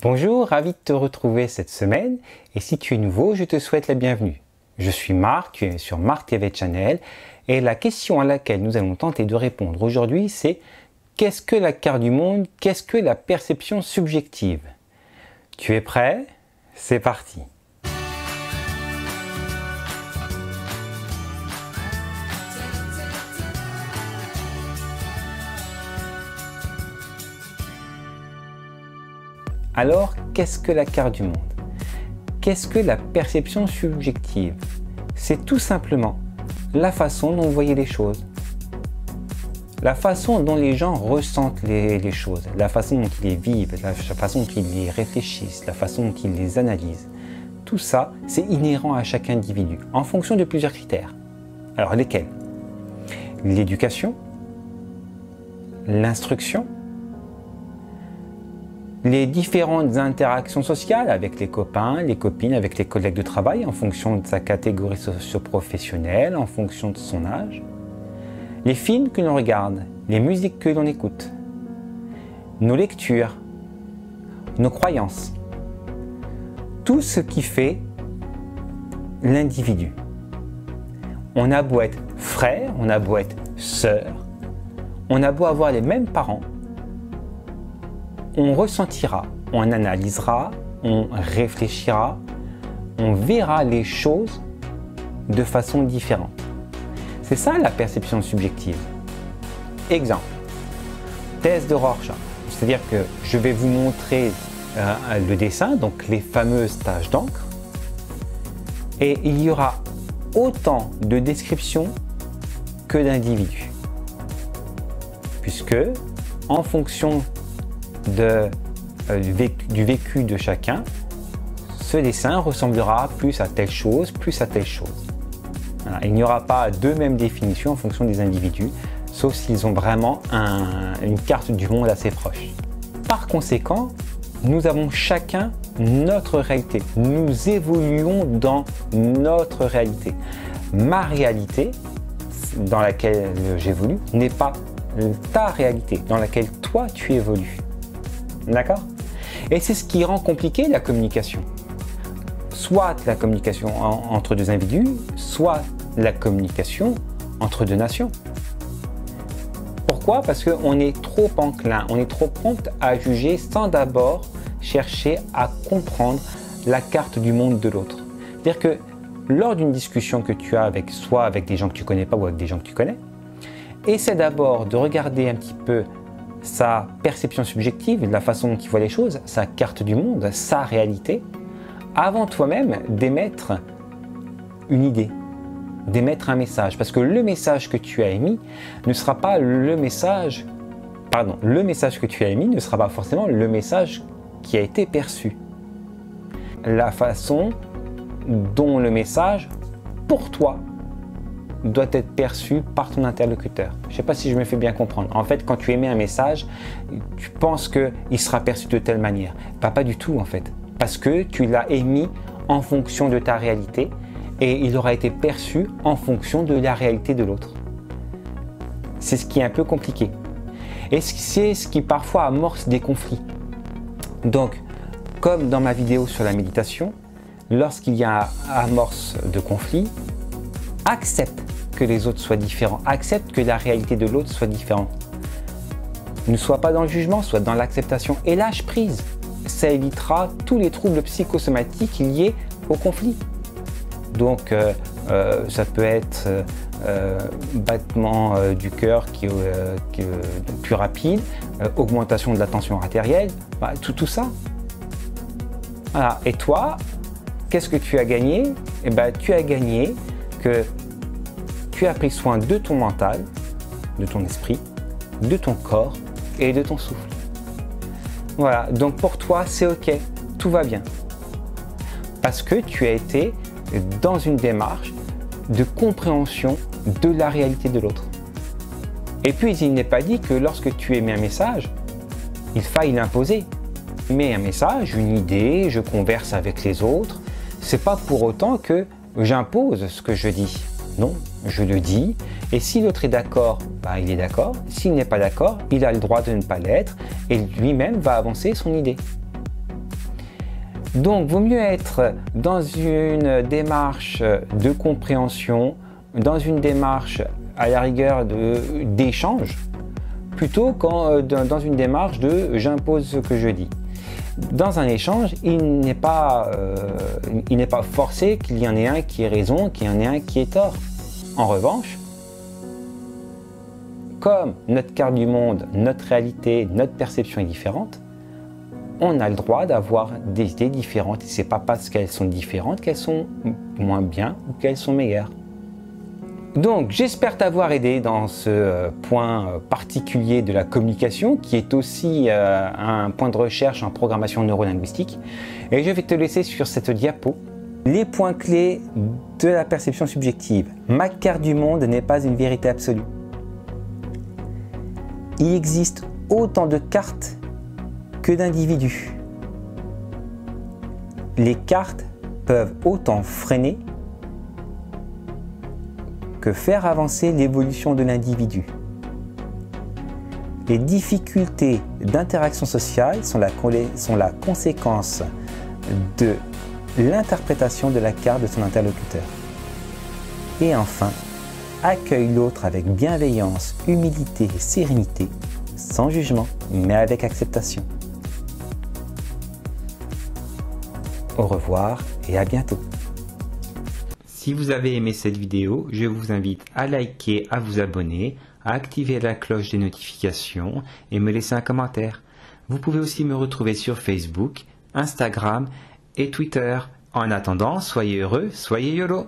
Bonjour, ravi de te retrouver cette semaine et si tu es nouveau, je te souhaite la bienvenue. Je suis Marc, tu es sur Marc TV Channel et la question à laquelle nous allons tenter de répondre aujourd'hui c'est qu'est-ce que la carte du monde, qu'est-ce que la perception subjective? Tu es prêt? C'est parti! Alors, qu'est-ce que la carte du monde? Qu'est-ce que la perception subjective? C'est tout simplement la façon dont vous voyez les choses. La façon dont les gens ressentent les choses, la façon dont ils les vivent, la façon dont ils les réfléchissent, la façon dont ils les analysent. Tout ça, c'est inhérent à chaque individu, en fonction de plusieurs critères. Alors, lesquels? L'éducation, l'instruction, les différentes interactions sociales avec les copains, les copines, avec les collègues de travail en fonction de sa catégorie socio-professionnelle, en fonction de son âge, les films que l'on regarde, les musiques que l'on écoute, nos lectures, nos croyances, tout ce qui fait l'individu. On a beau être frère, on a beau être sœur, on a beau avoir les mêmes parents, on ressentira, on analysera, on réfléchira, on verra les choses de façon différente. C'est ça la perception subjective. Exemple, test de Rorschach. C'est-à-dire que je vais vous montrer le dessin, donc les fameuses taches d'encre, et il y aura autant de descriptions que d'individus. Puisque, en fonction du vécu de chacun, ce dessin ressemblera plus à telle chose, plus à telle chose. Voilà. Il n'y aura pas deux mêmes définitions en fonction des individus, sauf s'ils ont vraiment une carte du monde assez proche. Par conséquent, nous avons chacun notre réalité. Nous évoluons dans notre réalité. Ma réalité, dans laquelle j'évolue, n'est pas ta réalité, dans laquelle toi tu évolues. D'accord? Et c'est ce qui rend compliqué la communication. Soit la communication entre deux individus, soit la communication entre deux nations. Pourquoi? Parce qu'on est trop enclin, on est trop prompt à juger sans d'abord chercher à comprendre la carte du monde de l'autre. C'est-à-dire que lors d'une discussion que tu as soit avec des gens que tu connais pas ou avec des gens que tu connais, essaie d'abord de regarder un petit peu sa perception subjective, la façon dont il voit les choses, sa carte du monde, sa réalité, avant toi-même d'émettre une idée, d'émettre un message. Parce que le message que tu as émis ne sera pas le message que tu as émis ne sera pas forcément le message qui a été perçu. La façon dont le message, pour toi, doit être perçu par ton interlocuteur. Je ne sais pas si je me fais bien comprendre. En fait, quand tu émets un message, tu penses qu'il sera perçu de telle manière. Pas du tout en fait. Parce que tu l'as émis en fonction de ta réalité et il aura été perçu en fonction de la réalité de l'autre. C'est ce qui est un peu compliqué. Et c'est ce qui parfois amorce des conflits. Donc, comme dans ma vidéo sur la méditation, lorsqu'il y a amorce de conflit, accepte que les autres soient différents, accepte que la réalité de l'autre soit différente. Ne sois pas dans le jugement, sois dans l'acceptation et lâche prise. Ça évitera tous les troubles psychosomatiques liés au conflit. Donc ça peut être battement du cœur qui est plus rapide, augmentation de la tension artérielle, tout ça. Voilà. Et toi, qu'est-ce que tu as gagné? Eh ben, tu as gagné que tu as pris soin de ton mental, de ton esprit, de ton corps et de ton souffle. Voilà, donc pour toi, c'est ok, tout va bien. Parce que tu as été dans une démarche de compréhension de la réalité de l'autre. Et puis, il n'est pas dit que lorsque tu émets un message, il faille l'imposer. Mais un message, une idée, je converse avec les autres, c'est pas pour autant que j'impose ce que je dis. Non, je le dis, et si l'autre est d'accord, il est d'accord. S'il n'est pas d'accord, il a le droit de ne pas l'être, et lui-même va avancer son idée. Donc, vaut mieux être dans une démarche de compréhension, dans une démarche à la rigueur d'échange, plutôt que dans une démarche de j'impose ce que je dis. Dans un échange, il n'est pas forcé qu'il y en ait un qui ait raison, qu'il y en ait un qui ait tort. En revanche, comme notre carte du monde, notre réalité, notre perception est différente, on a le droit d'avoir des idées différentes. Et ce n'est pas parce qu'elles sont différentes qu'elles sont moins bien ou qu'elles sont meilleures. Donc, j'espère t'avoir aidé dans ce point particulier de la communication, qui est aussi un point de recherche en programmation neurolinguistique. Et je vais te laisser sur cette diapo les points clés de la perception subjective. Ma carte du monde n'est pas une vérité absolue. Il existe autant de cartes que d'individus. Les cartes peuvent autant freiner que faire avancer l'évolution de l'individu. Les difficultés d'interaction sociale sont la conséquence de l'interprétation de la carte de son interlocuteur. Et enfin, accueille l'autre avec bienveillance, humilité et sérénité, sans jugement, mais avec acceptation. Au revoir et à bientôt. Si vous avez aimé cette vidéo, je vous invite à liker, à vous abonner, à activer la cloche des notifications et me laisser un commentaire. Vous pouvez aussi me retrouver sur Facebook, Instagram et Twitter. En attendant, soyez heureux, soyez YOLO!